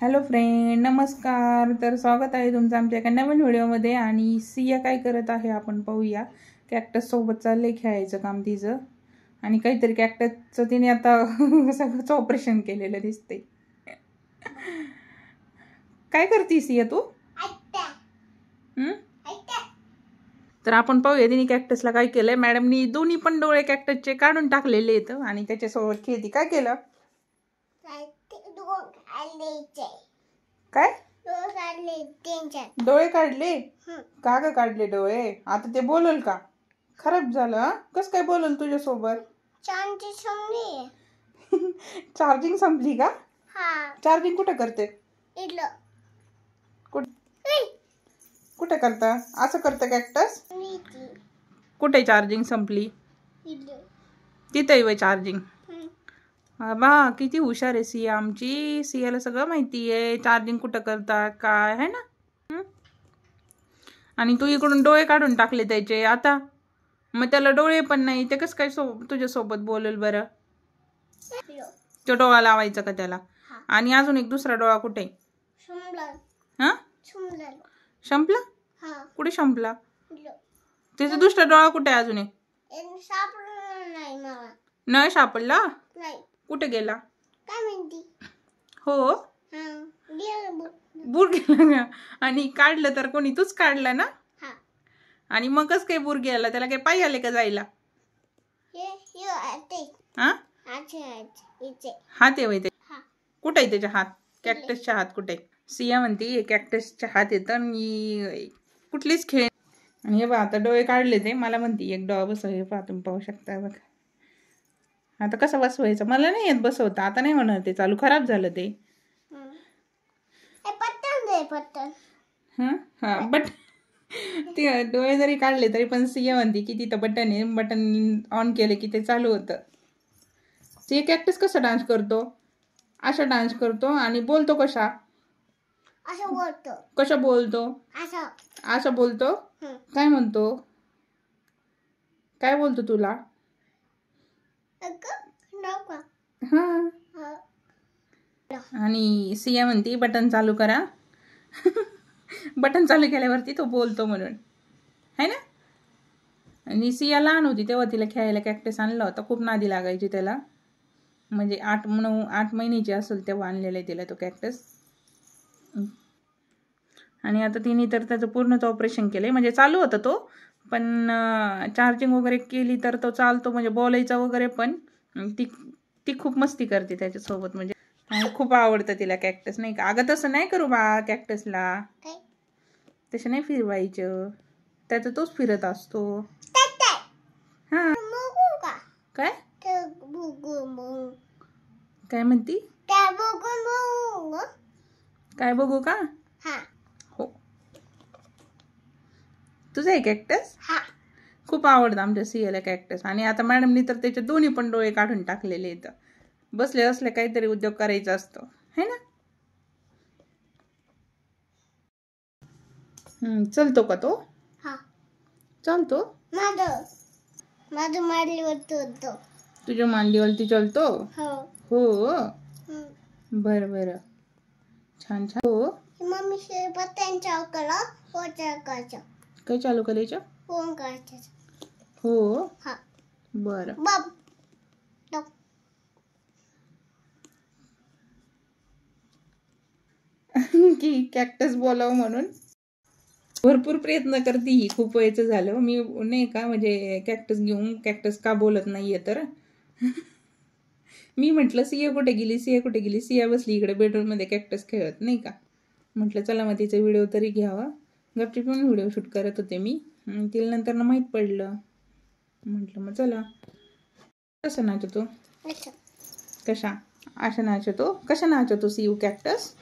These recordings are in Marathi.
हॅलो फ्रेंड, नमस्कार. तर स्वागत आहे तुमचं आमच्या एका नवीन व्हिडिओमध्ये. आणि सिया काय करत आहे आपण पाहूया. कॅक्टस सोबत चालले खेळायचं काम तिचं. आणि काहीतरी कॅक्टसचं तिने आता सगळंच ऑपरेशन केलेलं दिसते. काय करते सिया तू? तर आपण पाहूया तिने कॅक्टसला काय केलंय. मॅडमनी दोन्ही पण डोळे कॅक्टसचे काढून टाकलेले आहेत आणि त्याच्यासोबत खेळती. काय केलं? काय डोळे काढले? का ग काढले डोळे? आता ते बोलल का? खराब झालं. कस काय बोलल तुझ्यासोबत? चार्जिंग संपली का? चार्जिंग कुठे करते? कुठे करता? असं करतं कॅक्टस? कुठे चार्जिंग संपली? तिथे वय चार्जिंग. बा किती हुशार आहे सिया आमची. सियाला सगळं माहिती आहे चार्जिंग कुठं करतात काय है ना. आणि तू इकडून डोळे काढून टाकले त्याचे आता. मग त्याला डोळे पण नाही, ते कसं काय तुझ्यासोबत बोलेल बरं? तो डोळा लावायचा का त्याला? आणि अजून एक दुसरा डोळा कुठे? संपला? कुठे संपला? त्याचा दुसरा डोळा कुठे अजून? नाही सापडला? कुठे गेला? हो बुर गेला. आणि काढलं तर कोणी? तूच काढला ना? आणि मग कस काय बुर गेला? त्याला काय पाय आले का जायला? हात आहे ते. कुठे आहे त्याच्या हात? कॅक्टसच्या हात कुठे? सिया म्हणते कॅक्टसच्या हात येतं आणि कुठलीच खेळ. आणि हे बघा आता डोळे काढले ते. मला म्हणते एक डोळा बसव. हे पहा तुम्ही पाहू शकता बघा. आता कसं बसवायचं मला नाही येत बसवता. आता नाही होणार ते चालू, खराब झालं ते. बट ते डोळे जरी काढले तरी पण सिया म्हणते की तिथं बटन आहे, बटन ऑन केलं की ते चालू होतं. ते कॅक्टस कसा डान्स करतो? असा डान्स करतो. आणि बोलतो कसा? कसा बोलतो? असं बोलतो. काय म्हणतो? काय बोलतो तुला? आणि सिया म्हणते बटन चालू करा. बटन चालू केल्यावरती तो बोलतो म्हणून, है ना. आणि सिया लहान होती तेव्हा तिला खेळायला कॅक्टस आणला होता. खूप नादी लागायची त्याला. म्हणजे 8 महिन्याची असेल तेव्हा आणलेला आहे तिला तो कॅक्टस. आणि आता तिने तर त्याचं पूर्णच ऑपरेशन केलंय. म्हणजे चालू होता तो, पण चार्जिंग वगैरे केली तर तो चालतो. म्हणजे बोलायचा वगैरे पण. ती खूप मस्ती करते त्याच्यासोबत. म्हणजे खूप आवडतं तिला कॅक्टस, नाही का? अगं तसं नाही करू बा कॅक्टसला. तसं नाही फिरवायचं. त्याचा तोच फिरत असतो. हा काय काय म्हणती? काय बघू का? हो. तुझं आहे कॅक्टस? खूप आवडतं आमच्या सियाला कॅक्टस. आणि आता मॅडमनी तर त्याचे दोन्ही पण डोळे काढून टाकलेले आहेत. बसले असले काहीतरी उद्योग करायचा असतो, है ना. चलतो का तो? चालतो. तुझ्या मांडीवरती चलतो? हो. बरं बरं, छान छान. हो काय चालू करायचं? हो बरं. की कॅक्टस बोलावं म्हणून भरपूर प्रयत्न करते ही. खूप वेळचं झालं मी नाही का, म्हणजे कॅक्टस घेऊन कॅक्टस का बोलत नाहीये तर. मी म्हटलं सिया कुठे गेली, सिया कुठे गेली. सिया बसली इकडे बेडरूममध्ये कॅक्टस खेळत, नाही का. म्हटलं चला मग तिचा व्हिडिओ तरी घ्यावा. गपचूप पण व्हिडिओ शूट करत होते मी. तिला नंतर माहीत पडलं. म्हटलं मग चला. कसं नाचतो? कशा अशा नाचतो? कशा नाचतो सियू कॅक्टस?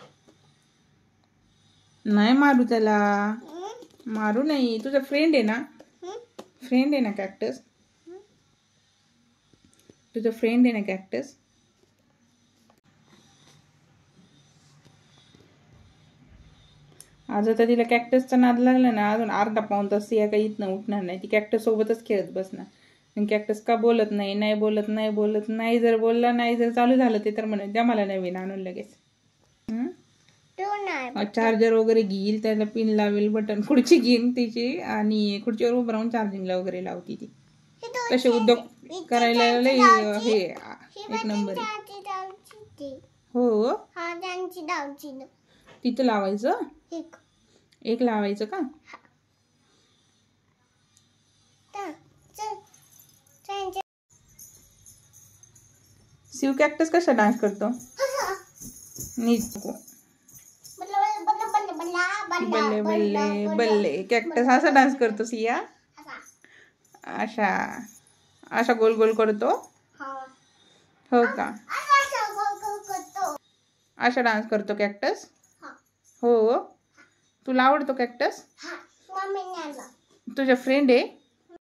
नाही मारू त्याला. मारू नाही. तुझा फ्रेंड आहे ना? फ्रेंड आहे ना कॅक्टस? तुझा फ्रेंड आहे ना कॅक्टस? आज आता तिला कॅक्टसचा नाद लागला ना, अजून अर्धा पाऊण तास सिया काही इथनं उठणार नाही. ती कॅक्टस सोबतच खेळत बसणार. आणि कॅक्टस का बोलत नाही, नाही बोलत, नाही बोलत, नाही जर बोलला, नाही जर चालू झालं ते तर म्हणत द्या मला नवीन आणून लगेच. चार्जर वगैरे घेईल, त्याला पिन लावेल, बटन खुर्ची घेईन तिची आणि खुर्चीवर उभं राहून चार्जिंगला वगैरे लावती ती. तसे उद्योग करायला लय हे एक नंबर आहे. हो तिथं लावायचं, एक लावायचं का? शिव कॅक्टस कसा डान्स करतो? नीट बल्ले बल्ले बल्ले. कॅक्टस असा डान्स करतो सिया, अशा अशा गोल गोल करतो. हो का? अशा डान्स करतो कॅक्टस. हो तुला आवडतो कॅक्टस? तुझ्या फ्रेंड आहे?